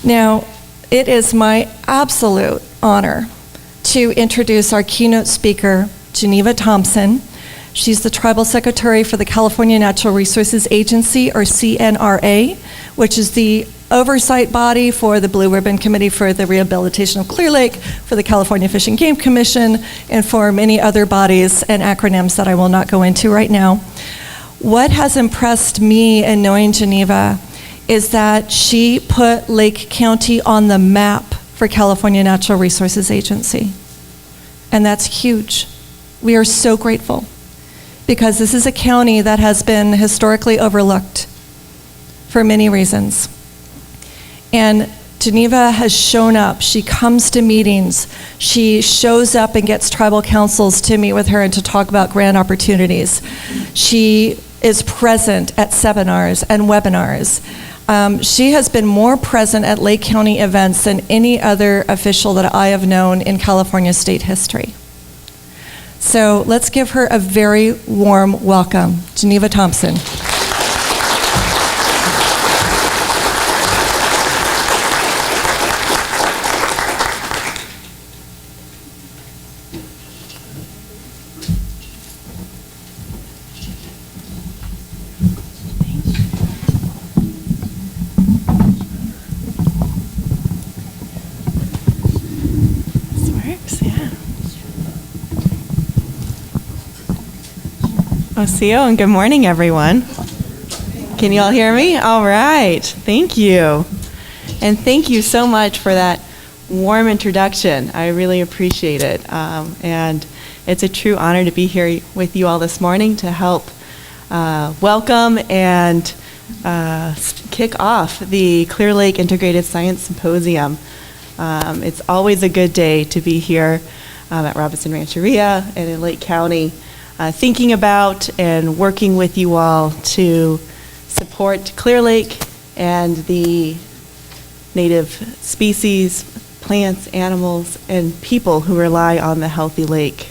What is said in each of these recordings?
Now, it is my absolute honor to introduce our keynote speaker, GenevaThompson. She's the Tribal Secretary for the California Natural Resources Agency, or CNRA, which is the oversight body for the Blue Ribbon Committee for the Rehabilitation of Clear Lake, for the California Fish and Game Commission, and for many other bodies and acronyms that I will not go into right now. What has impressed me in knowing Geneva is that she put Lake County on the map for California Natural Resources Agency. And that's huge. We are so grateful, because this is a county that has been historically overlooked for many reasons. And Geneva has shown up. She comes to meetings. She shows up and gets tribal councils to meet with her and to talk about grant opportunities. She is present at seminars and webinars. She has been more present at Lake County events than any other official that I have known in California state history. So let's give her a very warm welcome. GenevaThompson. Osio, and good morning, everyone. Can you all hear me? All right, thank you. And thank you so much for that warm introduction. I really appreciate it. And it's a true honor to be here with you all this morning to help welcome and kick off the Clear Lake Integrated Science Symposium. It's always a good day to be here at Rancheria and in Lake County, thinking about and working with you all to support Clear Lake and the native species, plants, animals, and people who rely on the healthy lake.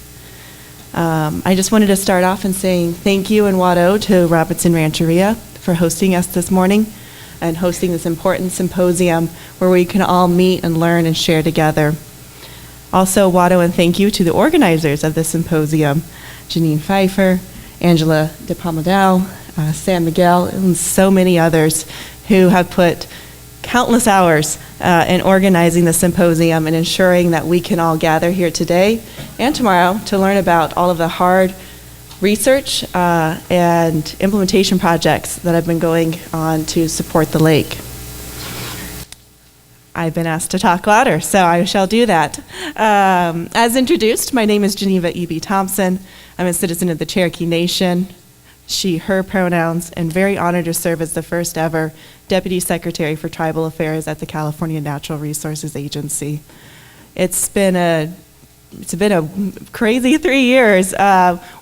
I just wanted to start off in saying thank you and Wado to Robertson Rancheria for hosting us this morning and hosting this important symposium where we can all meet and learn and share together. Also, Wado and thank you to the organizers of this symposium, Janine Pfeiffer, Angela DePalmadal, Sam Miguel, and so many others who have put countless hours in organizing the symposium and ensuring that we can all gather here today and tomorrow to learn about all of the hard research and implementation projects that have been going on to support the lake. I've been asked to talk louder, so I shall do that. As introduced, my name is Geneva E.B. Thompson. I'm a citizen of the Cherokee Nation, she, her pronouns, and very honored to serve as the first ever Deputy Secretary for Tribal Affairs at the California Natural Resources Agency. It's been a crazy 3 years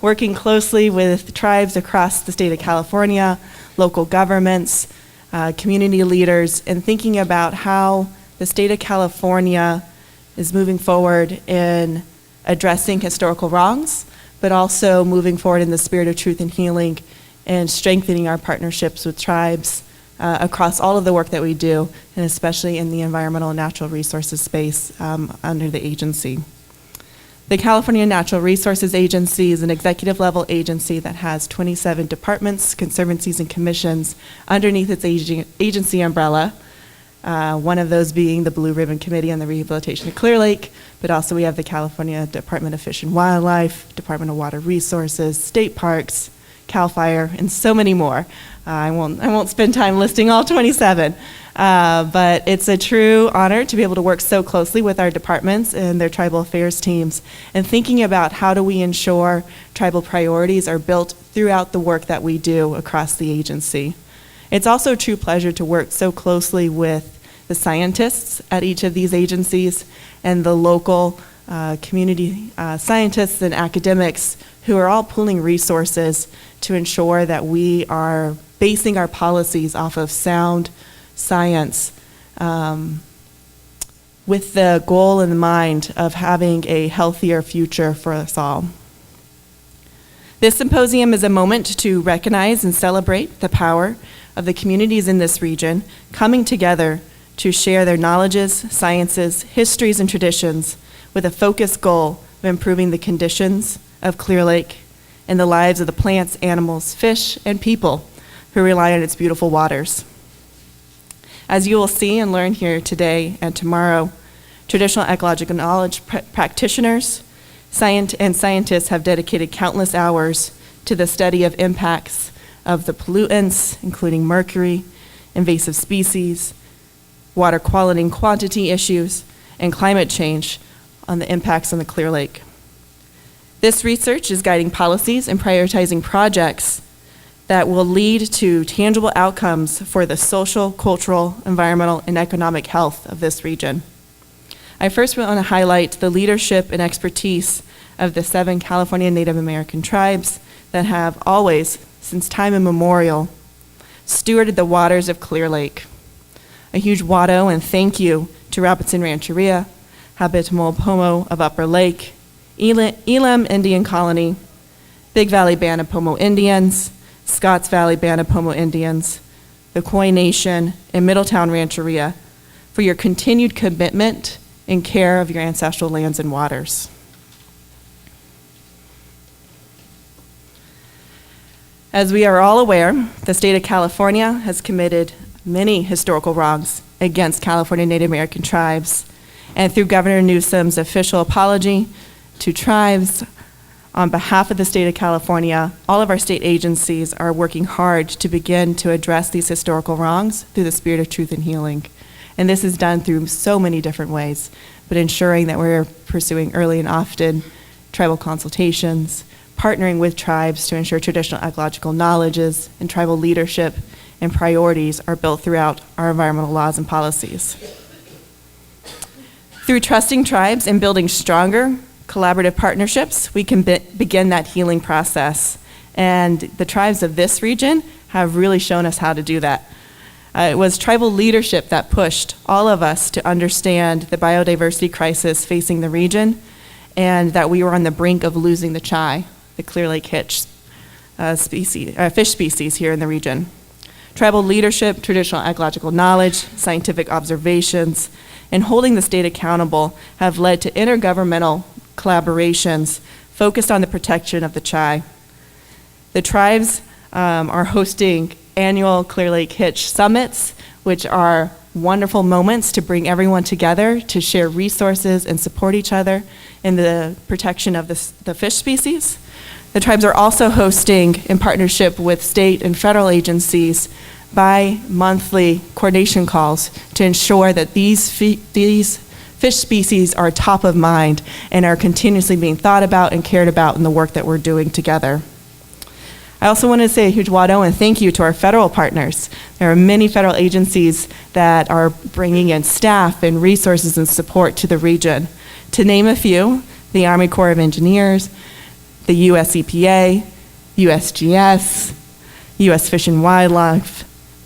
working closely with tribes across the state of California, local governments, community leaders, and thinking about how the state of California is moving forward in addressing historical wrongs, but also moving forward in the spirit of truth and healing and strengthening our partnerships with tribes across all of the work that we do, and especially in the environmental and natural resources space under the agency. The California Natural Resources Agency is an executive level agency that has 27 departments, conservancies, and commissions underneath its agency umbrella. One of those being the Blue Ribbon Committee on the Rehabilitation of Clear Lake, but also we have the California Department of Fish and Wildlife, Department of Water Resources, State Parks, CAL FIRE, and so many more. I won't spend time listing all 27, but it's a true honor to be able to work so closely with our departments and their tribal affairs teams and thinking about how do we ensure tribal priorities are built throughout the work that we do across the agency. It's also a true pleasure to work so closely with the scientists at each of these agencies and the local community scientists and academics who are all pooling resources to ensure that we are basing our policies off of sound science with the goal in mind of having a healthier future for us all. This symposium is a moment to recognize and celebrate the power of the communities in this region coming together to share their knowledges, sciences, histories, and traditions with a focused goal of improving the conditions of Clear Lake and the lives of the plants, animals, fish, and people who rely on its beautiful waters. As you will see and learn here today and tomorrow, traditional ecological knowledge practitioners and scientists have dedicated countless hours to the study of impacts of the pollutants, including mercury, invasive species, water quality and quantity issues, and climate change on the impacts on the Clear Lake. This research is guiding policies and prioritizing projects that will lead to tangible outcomes for the social, cultural, environmental, and economic health of this region. I first want to highlight the leadership and expertise of the 7 California Native American tribes that have always, since time immemorial, stewarded the waters of Clear Lake. A huge wado and thank you to Robertson Rancheria, Habitable Pomo of Upper Lake, Elam Indian Colony, Big Valley Band of Pomo Indians, Scotts Valley Band of Pomo Indians, the Khoi Nation, and Middletown Rancheria for your continued commitment and care of your ancestral lands and waters. As we are all aware, the state of California has committed many historical wrongs against California Native American tribes, and through Governor Newsom's official apology to tribes, on behalf of the state of California, all of our state agencies are working hard to begin to address these historical wrongs through the spirit of truth and healing. And this is done through so many different ways, but ensuring that we're pursuing early and often tribal consultations, partnering with tribes to ensure traditional ecological knowledges and tribal leadership and priorities are built throughout our environmental laws and policies. Through trusting tribes and building stronger collaborative partnerships, we can begin that healing process. And the tribes of this region have really shown us how to do that. It was tribal leadership that pushed all of us to understand the biodiversity crisis facing the region and that we were on the brink of losing the chai, the Clear Lake hitch fish species here in the region. Tribal leadership, traditional ecological knowledge, scientific observations, and holding the state accountable have led to intergovernmental collaborations focused on the protection of the chai. The tribes are hosting annual Clear Lake Hitch summits, which are wonderful moments to bring everyone together to share resources and support each other in the protection of the fish species. The tribes are also hosting, in partnership with state and federal agencies, bi-monthly coordination calls to ensure that these fish species are top of mind and are continuously being thought about and cared about in the work that we're doing together. I also want to say a huge wado and thank you to our federal partners. There are many federal agencies that are bringing in staff and resources and support to the region. To name a few, the Army Corps of Engineers, the US EPA, USGS, US Fish and Wildlife,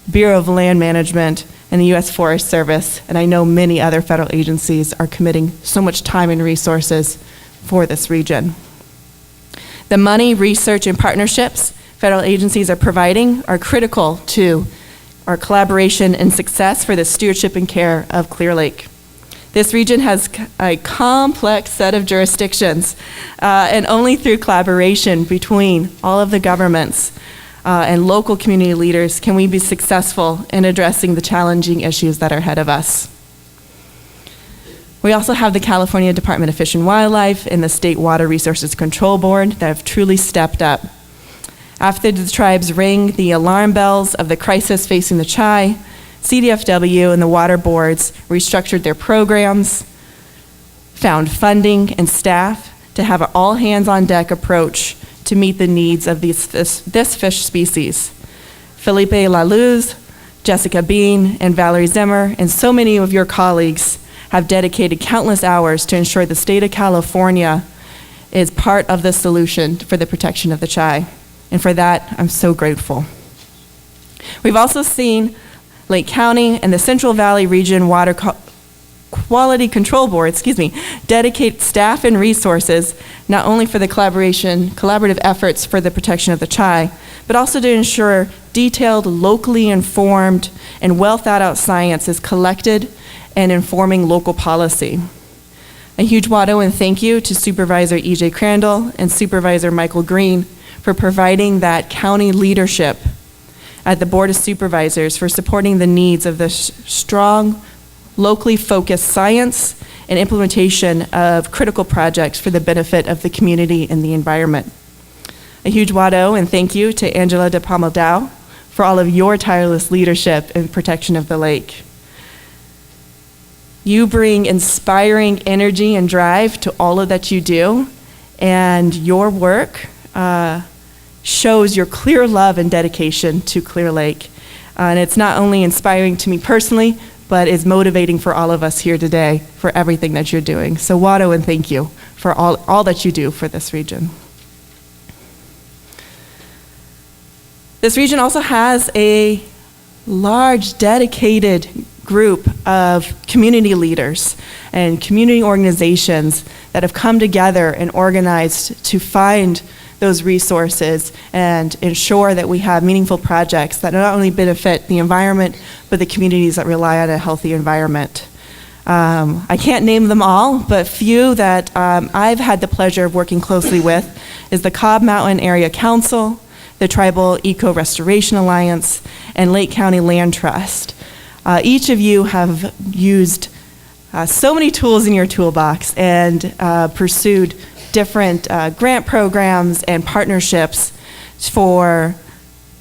Bureau of Land Management, and the US Forest Service, and I know many other federal agencies are committing so much time and resources for this region. The money, research, and partnerships federal agencies are providing are critical to our collaboration and success for the stewardship and care of Clear Lake. This region has a complex set of jurisdictions, and only through collaboration between all of the governments and local community leaders can we be successful in addressing the challenging issues that are ahead of us. We also have the California Department of Fish and Wildlife and the State Water Resources Control Board that have truly stepped up. After the tribes rang the alarm bells of the crisis facing the chai, CDFW and the water boards restructured their programs, found funding and staff to have an all-hands-on-deck approach to meet the needs of this fish species. Felipe Laluz, Jessica Bean, and Valerie Zimmer, and so many of your colleagues have dedicated countless hours to ensure the state of California is part of the solution for the protection of the chai. And for that, I'm so grateful. We've also seen Lake County and the Central Valley region water Quality Control Board, dedicates staff and resources not only for the collaborative efforts for the protection of the chai, but also to ensure detailed, locally informed, and well thought out science is collected and informing local policy. A huge wado and thank you to Supervisor E.J. Crandall and Supervisor Michael Green for providing that county leadership at the Board of Supervisors for supporting the needs of the strong, locally focused science and implementation of critical projects for the benefit of the community and the environment. A huge wado and thank you to Angela de Pomaldau for all of your tireless leadership in protection of the lake. You bring inspiring energy and drive to all of that you do, and your work shows your clear love and dedication to Clear Lake. And it's not only inspiring to me personally, but is motivating for all of us here today for everything that you're doing. So wado and thank you for all that you do for this region. This region also has a large dedicated group of community leaders and community organizations that have come together and organized to find those resources and ensure that we have meaningful projects that not only benefit the environment, but the communities that rely on a healthy environment. I can't name them all, but few that I've had the pleasure of working closely with is the Cobb Mountain Area Council, the Tribal Eco Restoration Alliance, and Lake County Land Trust. Each of you have used so many tools in your toolbox and pursued different grant programs and partnerships for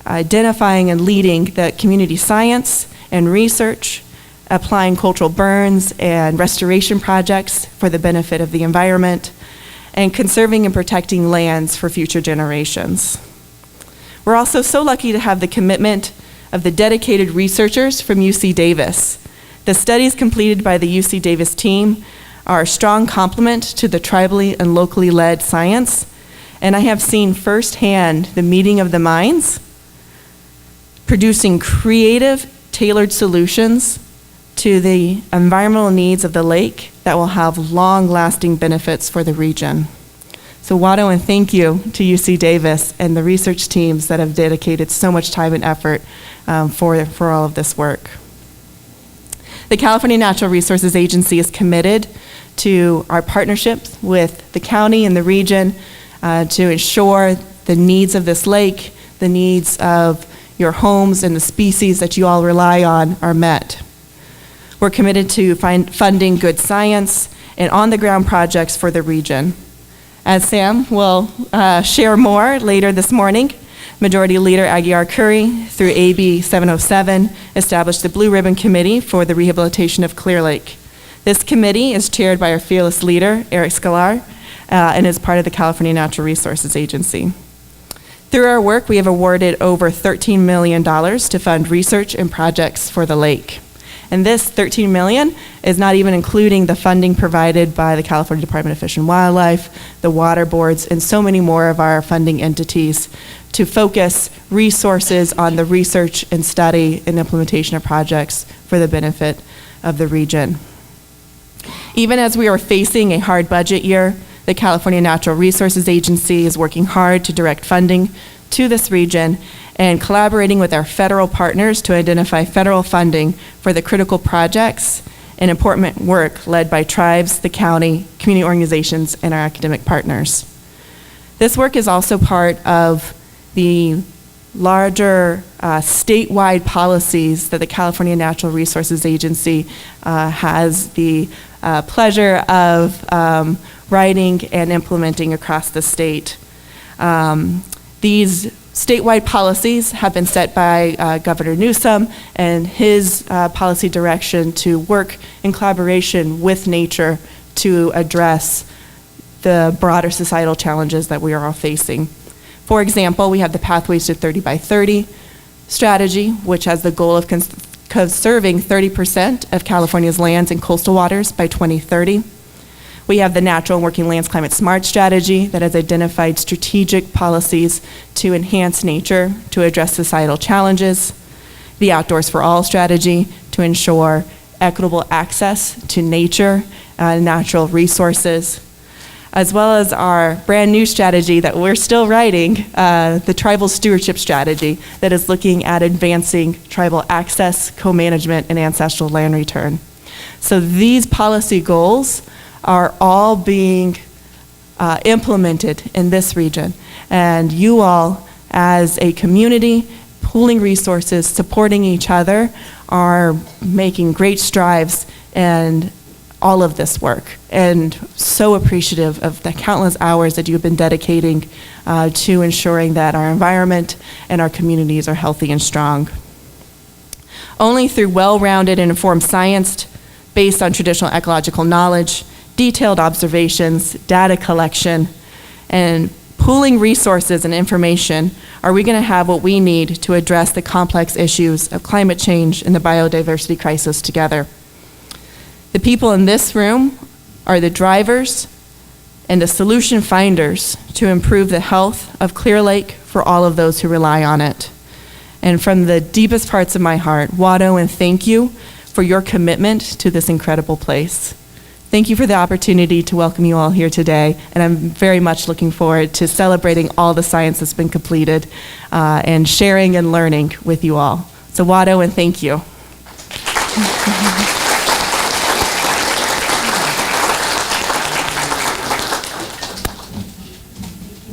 identifying and leading the community science and research, applying cultural burns and restoration projects for the benefit of the environment, and conserving and protecting lands for future generations. We're also so lucky to have the commitment of the dedicated researchers from UC Davis. The studies completed by the UC Davis team are a strong complement to the tribally and locally led science, and I have seen firsthand the meeting of the minds, producing creative, tailored solutions to the environmental needs of the lake that will have long-lasting benefits for the region. So wado and thank you to UC Davis and the research teams that have dedicated so much time and effort for all of this work. The California Natural Resources Agency is committed to our partnerships with the county and the region to ensure the needs of this lake, the needs of your homes and the species that you all rely on are met. We're committed to funding good science and on-the-ground projects for the region. As Sam will share more later this morning, Majority Leader Aguiar Curry, through AB 707, established the Blue Ribbon Committee for the Rehabilitation of Clear Lake. This committee is chaired by our fearless leader, Eric Scalar, and is part of the California Natural Resources Agency. Through our work, we have awarded over $13 million to fund research and projects for the lake. And this $13 million is not even including the funding provided by the California Department of Fish and Wildlife, the water boards, and so many more of our funding entities to focus resources on the research and study and implementation of projects for the benefit of the region. Even as we are facing a hard budget year, the California Natural Resources Agency is working hard to direct funding to this region and collaborating with our federal partners to identify federal funding for the critical projects and important work led by tribes, the county, community organizations, and our academic partners. This work is also part of the larger statewide policies that the California Natural Resources Agency has the pleasure of writing and implementing across the state. These statewide policies have been set by Governor Newsom and his policy direction to work in collaboration with nature to address the broader societal challenges that we are all facing. For example, we have the Pathways to 30 by 30 strategy, which has the goal of conserving 30% of California's lands and coastal waters by 2030. We have the Natural and Working Lands Climate Smart strategy that has identified strategic policies to enhance nature to address societal challenges. The Outdoors for All strategy to ensure equitable access to nature, natural resources, as well as our brand new strategy that we're still writing, the Tribal Stewardship Strategy, that is looking at advancing tribal access, co-management, and ancestral land return. So these policy goals are all being implemented in this region. And you all, as a community, pooling resources, supporting each other, are making great strides in all of this work, and so appreciative of the countless hours that you've been dedicating to ensuring that our environment and our communities are healthy and strong. Only through well-rounded and informed science based on traditional ecological knowledge, detailed observations, data collection, and pooling resources and information are we going to have what we need to address the complex issues of climate change and the biodiversity crisis together. The people in this room are the drivers and the solution finders to improve the health of Clear Lake for all of those who rely on it. And from the deepest parts of my heart, Watto, and thank you for your commitment to this incredible place. Thank you for the opportunity to welcome you all here today, and I'm very much looking forward to celebrating all the science that's been completed and sharing and learning with you all. So Watto, and thank you.